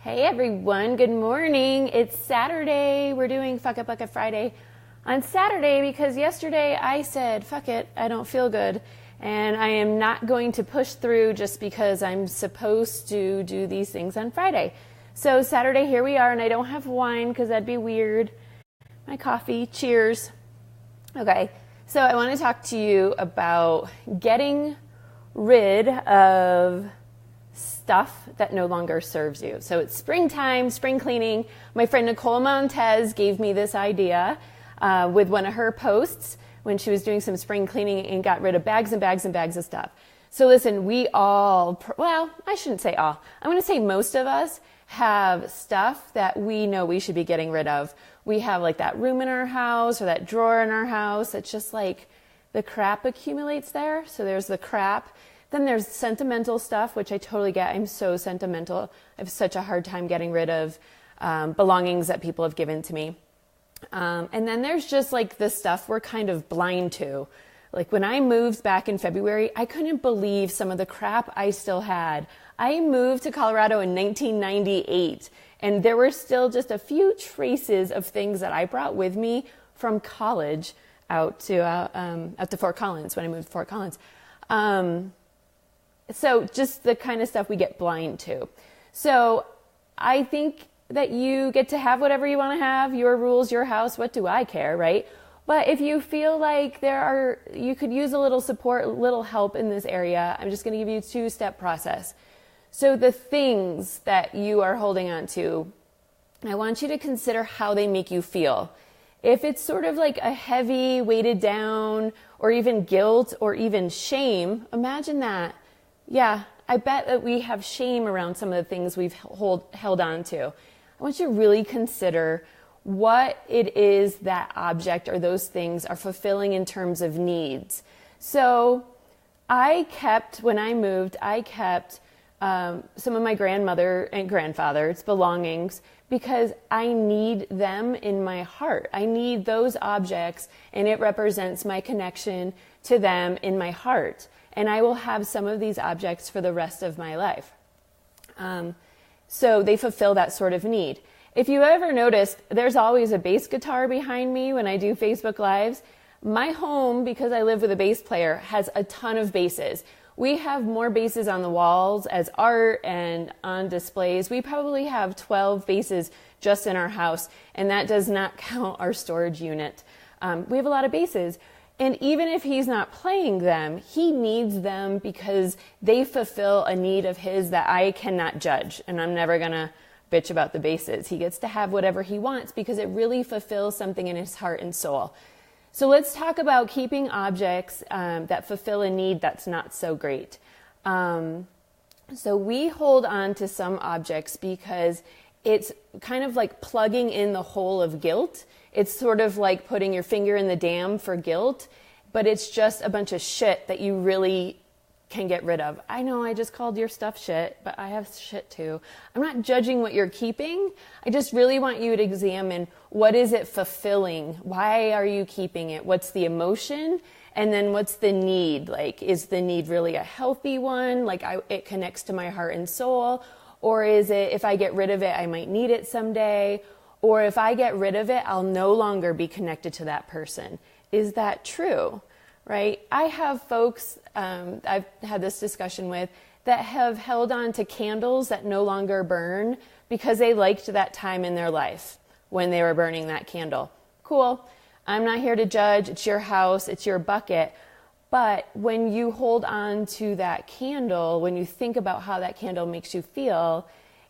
Hey everyone, good morning. It's Saturday. We're doing Fuck It Bucket Friday on Saturday because yesterday I said, fuck it, I don't feel good. And I am not going to push through just because I'm supposed to do these things on Friday. So Saturday, here we are, and I don't have wine because that'd be weird. My coffee, cheers. Okay, so I want to talk to you about getting rid of stuff that no longer serves you. So it's springtime, spring cleaning. My friend Nicole Montez gave me this idea with one of her posts when she was doing some spring cleaning and got rid of bags and bags and bags of stuff. So listen, we all, well, I shouldn't say all. I'm going to say most of us have stuff that we know we should be getting rid of. We have like that room in our house or that drawer in our house. It's just like the crap accumulates there. So there's the crap. Then there's sentimental stuff, which I totally get. I'm so sentimental. I have such a hard time getting rid of belongings that people have given to me. And then there's just like the stuff we're kind of blind to. Like when I moved back in February, I couldn't believe some of the crap I still had. I moved to Colorado in 1998, and there were still just a few traces of things that I brought with me from college out to Fort Collins when I moved to Fort Collins. So just the kind of stuff we get blind to. So I think that you get to have whatever you want to have, your rules, your house, what do I care, right? But if you feel like you could use a little support, a little help in this area, I'm just going to give you a two-step process. So the things that you are holding on to, I want you to consider how they make you feel. If it's sort of like a heavy, weighted down, or even guilt, or even shame, imagine that. Yeah, I bet that we have shame around some of the things we've held on to. I want you to really consider what it is that object or those things are fulfilling in terms of needs. So when I moved, I kept some of my grandmother and grandfather's belongings because I need them in my heart. I need those objects, and it represents my connection to them in my heart. And I will have some of these objects for the rest of my life. So they fulfill that sort of need. If you ever noticed, there's always a bass guitar behind me when I do Facebook Lives. My home, because I live with a bass player, has a ton of basses. We have more basses on the walls as art and on displays. We probably have 12 basses just in our house, and that does not count our storage unit. We have a lot of basses. And even if he's not playing them, he needs them because they fulfill a need of his that I cannot judge. And I'm never going to bitch about the basses. He gets to have whatever he wants because it really fulfills something in his heart and soul. So let's talk about keeping objects that fulfill a need that's not so great. So we hold on to some objects because it's kind of like plugging in the hole of guilt. It's sort of like putting your finger in the dam for guilt, but it's just a bunch of shit that you really can get rid of. I know I just called your stuff shit, but I have shit too. I'm not judging what you're keeping. I just really want you to examine what is it fulfilling? Why are you keeping it? What's the emotion? And then what's the need? Like, is the need really a healthy one? Like it connects to my heart and soul? Or is it, if I get rid of it, I might need it someday? Or if I get rid of it, I'll no longer be connected to that person. Is that true? Right? I have folks I've had this discussion with that have held on to candles that no longer burn because they liked that time in their life when they were burning that candle. Cool. I'm not here to judge. It's your house. It's your bucket. But when you hold on to that candle, when you think about how that candle makes you feel,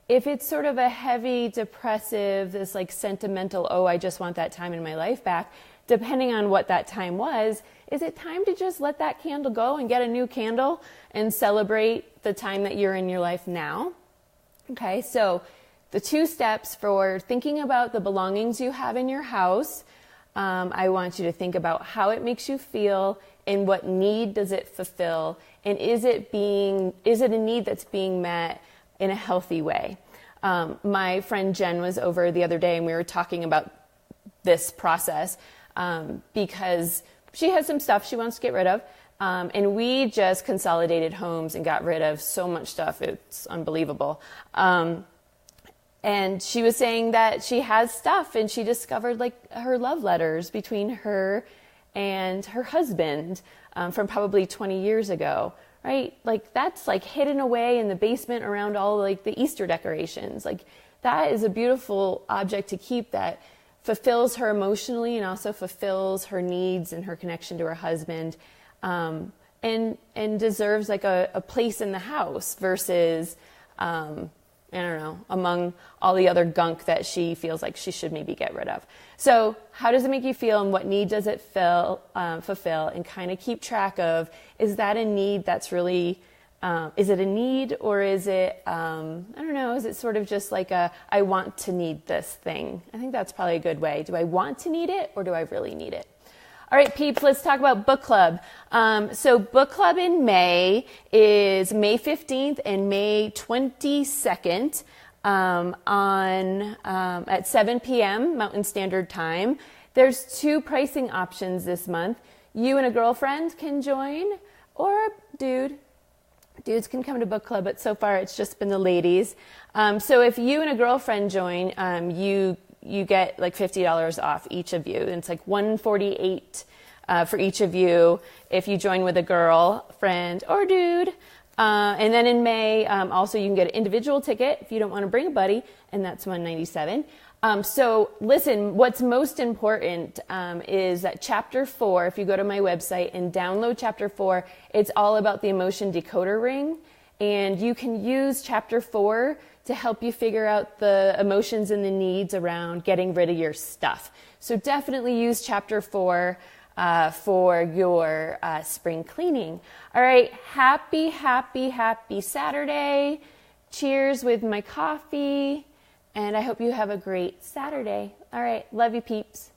if it's sort of a heavy, depressive, this like sentimental, oh, I just want that time in my life back, depending on what that time was, is it time to just let that candle go and get a new candle and celebrate the time that you're in your life now? Okay, so the 2 steps for thinking about the belongings you have in your house, I want you to think about how it makes you feel and what need does it fulfill, and is it a need that's being met in a healthy way? My friend Jen was over the other day and we were talking about this process because she has some stuff she wants to get rid of. And we just consolidated homes and got rid of so much stuff. It's unbelievable. And she was saying that she has stuff, and she discovered like her love letters between her and her husband from probably 20 years ago, right? Like that's like hidden away in the basement around all like the Easter decorations. Like that is a beautiful object to keep that fulfills her emotionally and also fulfills her needs and her connection to her husband, and deserves like a place in the house versus, I don't know, among all the other gunk that she feels like she should maybe get rid of. So how does it make you feel, and what need does it fulfill, and kind of keep track of, is that a need that's really, is it a need, or is it, I don't know, is it sort of just like I want to need this thing? I think that's probably a good way. Do I want to need it, or do I really need it? All right, peeps, let's talk about book club. So book club in May is May 15th and May 22nd at 7 p.m. Mountain Standard Time. There's 2 pricing options this month. You and a girlfriend can join, or a dude. Dudes can come to book club, but so far it's just been the ladies. So if you and a girlfriend join, you get like $50 off each of you. And it's like $148 for each of you if you join with a girlfriend or dude. And then in May, also you can get an individual ticket if you don't want to bring a buddy, and that's $197. So listen, what's most important is that Chapter 4, if you go to my website and download Chapter 4, it's all about the emotion decoder ring. And you can use Chapter 4 to help you figure out the emotions and the needs around getting rid of your stuff. So definitely use Chapter 4 for your spring cleaning. All right, happy Saturday. Cheers with my coffee. And I hope you have a great Saturday. All right, love you, peeps.